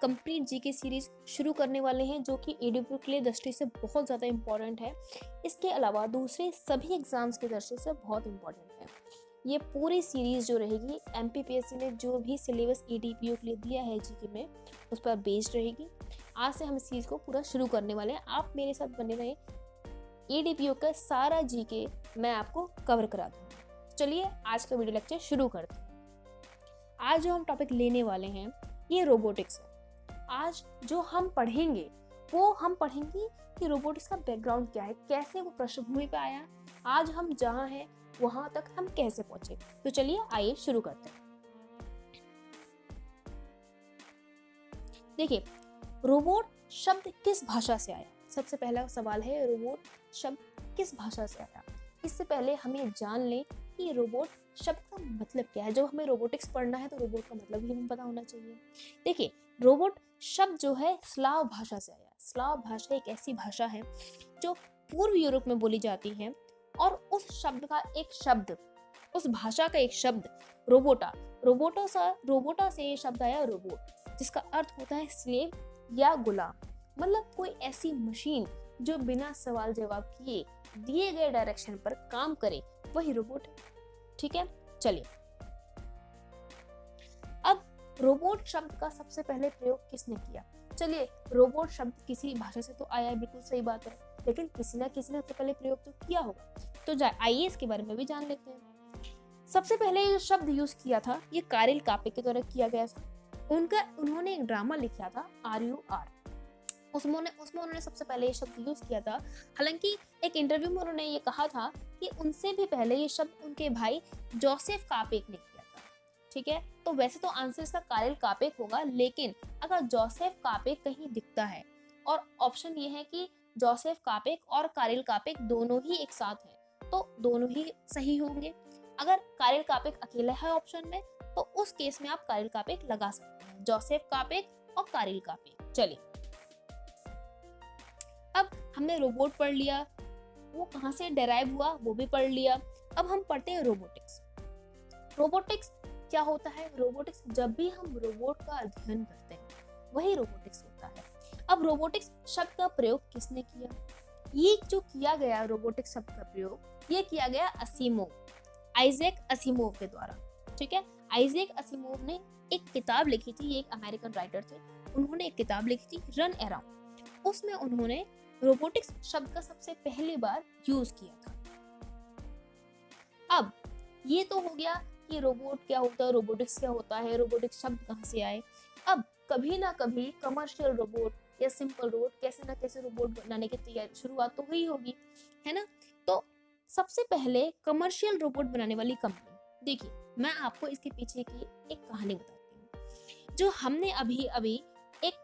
Complete GK series शुरू करने वाले हैं जो कि एडीपी के लिए दृष्टि से बहुत ज़्यादा इम्पोर्टेंट है। इसके अलावा दूसरे सभी एग्जाम्स की दृष्टि से बहुत इम्पोर्टेंट है। ये पूरी सीरीज जो रहेगी एमपीपीएससी ने जो भी सिलेबस एडीपीओ के लिए दिया है जीके में उस पर बेस्ड रहेगी। आज से हम इस चीज़ को पूरा शुरू करने वाले हैं। आप मेरे साथ बने रहे, एडीपीओ का सारा जीके मैं आपको कवर करा दूँगी। चलिए आज का वीडियो लेक्चर शुरू करते हैं। आज जो हम टॉपिक लेने वाले हैं ये रोबोटिक्स है। आज जो हम पढ़ेंगे वो हम पढ़ेंगे कि रोबोटिक्स का बैकग्राउंड क्या है, कैसे वो पृष्ठभूमि पे आया, आज हम जहाँ हैं वहां तक हम कैसे पहुंचे। तो चलिए आइए शुरू करते हैं। देखिए, रोबोट शब्द किस भाषा से आया? सबसे पहला सवाल है, रोबोट शब्द किस भाषा से आया? इससे पहले हम ये जान लें कि रोबोट शब्द का मतलब क्या है। जब हमें रोबोटिक्स पढ़ना है तो रोबोट का मतलब भी हमें पता होना चाहिए। देखिए, रोबोट शब्द जो है स्लाव भाषा से आया। स्लाव भाषा एक ऐसी भाषा है जो पूर्व यूरोप में बोली जाती है और उस शब्द का एक शब्द, उस भाषा का एक शब्द रोबोटा से ये शब्द आया रोबोट, जिसका अर्थ होता है स्लेव या गुलाम। मतलब कोई ऐसी मशीन जो बिना सवाल जवाब किए दिए गए डायरेक्शन पर काम करे, वही रोबोट है। ठीक है, चलिए अब रोबोट शब्द का सबसे पहले प्रयोग किसने किया? चलिए, रोबोट शब्द किसी भाषा से तो आया, बिल्कुल सही बात है, लेकिन किसी ना किसी ने तो पहले प्रयोग तो किया होगा। तो आइए इसके बारे में भी जान लेते हैं। सबसे पहले ये शब्द यूज किया था, ये कारिल कापे के द्वारा किया गया था। उन्होंने एक ड्रामा लिखा था RUR, उसमें उन्होंने सबसे पहले ये शब्द यूज किया था। हालांकि एक इंटरव्यू में उन्होंने ये कहा था कि उनसे भी पहले ये शब्द उनके भाई जोसेफ कापेक ने किया था। ठीक है, तो वैसे तो आंसर इसका कारिल कापेक होगा, लेकिन अगर जोसेफ कापेक कहीं दिखता है और ऑप्शन ये है कि जोसेफ कापेक और कारिल कापेक दोनों ही एक साथ है, तो दोनों ही सही होंगे। अगर कारिल कापेक अकेला है ऑप्शन में, तो उस केस में आप कारिल कापेक लगा सकते हैं, जोसेफ कापेक और कारिल कापेक। चलिए, अब हमने रोबोट पढ़ लिया, वो कहाँ से डेराइव हुआ वो भी पढ़ लिया। अब हम पढ़ते हैं रोबोटिक्स। रोबोटिक्स क्या होता है? रोबोटिक्स, जब भी हम रोबोट का अध्ययन करते हैं वही रोबोटिक्स होता है। अब रोबोटिक्स शब्द का प्रयोग किसने किया? ये जो किया गया रोबोटिक्स शब्द का प्रयोग, ये किया गया आइजैक असिमोव के द्वारा। ठीक है, आइजैक असिमोव ने एक किताब लिखी थी, ये एक अमेरिकन राइटर थे, उन्होंने एक किताब लिखी थी रन अराउंड। उसमें उन्होंने रोबोटिक्स शब्द का सबसे पहली बार यूज किया था। अब ये तो हो गया कि रोबोट क्या होता है, रोबोटिक्स क्या होता है, रोबोटिक्स शब्द कहाँ से आए। अब कभी ना कभी कमर्शियल रोबोट या सिंपल रोबोट, कैसे ना कैसे रोबोट बनाने की तैयारी शुरुआत तो हुई होगी, है ना। तो सबसे पहले कमर्शियल रोबोट बनाने वाली कंपनी, देखिए मैं आपको इसके पीछे की एक कहानी बताती हूँ। जो हमने अभी एक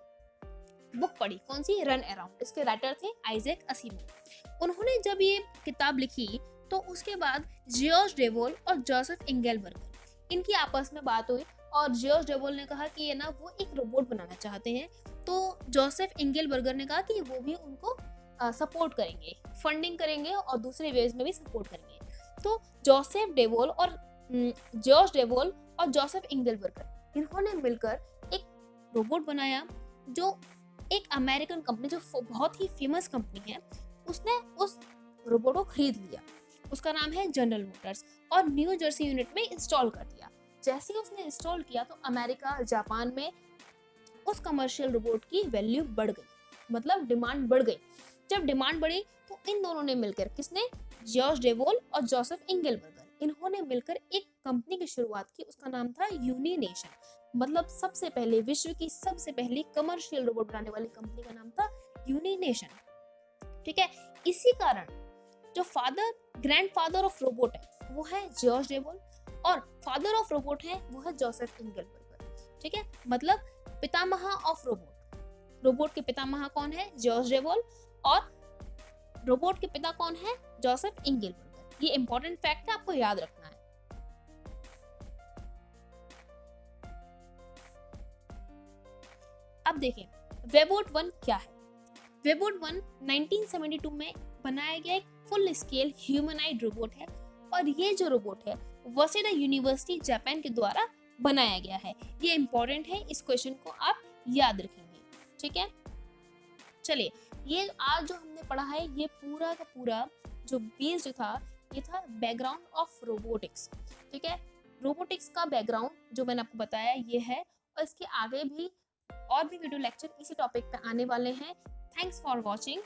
बुक पढ़ी, कौन सी? Run around. इसके राइटर थे आइजैक असिमोव। उन्होंने जब ये किताब लिखी तो उसके बाद जियोर्ज डेवोल और जोसेफ इंगेलबर्गर, इनकी आपस में बात हुई और जियोर्ज डेवोल ने कहा कि ये ना वो एक रोबोट बनाना चाहते हैं, तो जोसेफ इंगेलबर्गर ने कहा कि वो भी उनको सपोर्ट करेंगे, फंडिंग करेंगे और दूसरे वेज में भी सपोर्ट करेंगे। तो जियोर्ज डेवोल और जोसेफ इंगेलबर्गर, इन्होंने मिलकर एक रोबोट बनाया जो एक अमेरिकन कंपनी, जो बहुत ही फेमस कंपनी है, उसने उस रोबोट को खरीद लिया। उसका नाम है जनरल मोटर्स, और न्यू जर्सी यूनिट में इंस्टॉल कर दिया। जैसे ही उसने इंस्टॉल किया तो अमेरिका, जापान में उस कमर्शियल रोबोट की वैल्यू बढ़ गई, मतलब डिमांड बढ़ गई। जब डिमांड बढ़ी तो इन दोनों ने मिलकर, किसने? जियोर्ज डेवोल और जोसेफ इंगेलबर्गर, इन्होंने मिलकर एक कंपनी की शुरुआत की। उसका नाम था यूनिनेशन, मतलब सबसे पहले विश्व की सबसे पहली कमर्शियल रोबोट बनाने वाली कंपनी का नाम था यूनिनेशन। ठीक है, इसी कारण जो ग्रैंडफादर ऑफ रोबोट है वो है जियोर्ज डेवोल, और फादर ऑफ रोबोट है वो है जोसेफ इंगेलबर्गर। ठीक है, मतलब पितामह ऑफ रोबोट के पितामह कौन है? जियोर्ज डेवोल, और रोबोट के पिता कौन है? जोसेफ इंगेलबर्गर। ये इंपॉर्टेंट फैक्ट है, आपको याद रखना है। अब देखें वेबोट 1 क्या है। वेबोट 1 1972 में बनाया गया एक फुल स्केल ह्यूमनाइड रोबोट है, और ये जो रोबोट है वसेडा यूनिवर्सिटी जापान के द्वारा बनाया गया है। ये इंपॉर्टेंट है, इस क्वेश्चन को आप याद रखेंगे। ठीक है, चलिए, ये आज जो हमने पढ़ा है ये पूरा का पूरा जो बेस जो था ये था बैकग्राउंड ऑफ रोबोटिक्स। ठीक है, रोबोटिक्स का बैकग्राउंड जो मैंने आपको बताया ये है, और इसके आगे भी और भी वीडियो लेक्चर इसी टॉपिक पे आने वाले हैं। Thanks for watching.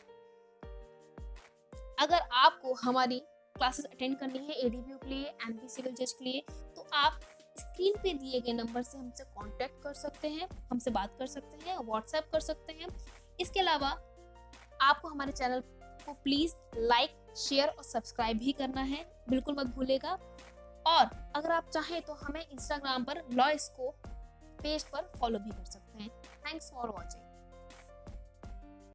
अगर आपको हमारी क्लासेस अटेंड करनी है एडीबीयू के लिए, एमपी सिविल जज के लिए, तो आप स्क्रीन पे दिए गए नंबर से हमसे कांटेक्ट कर सकते हैं, हमसे बात कर सकते हैं, व्हाट्सएप कर सकते हैं। इसके अलावा आपको हमारे चैनल को प्लीज लाइक, शेयर और सब्सक्राइब भी करना है, बिल्कुल मत भूलेगा। और अगर आप चाहें तो हमें इंस्टाग्राम पर लॉ स्कोप पेज पर फॉलो भी कर सकते हैं। Thanks for watching.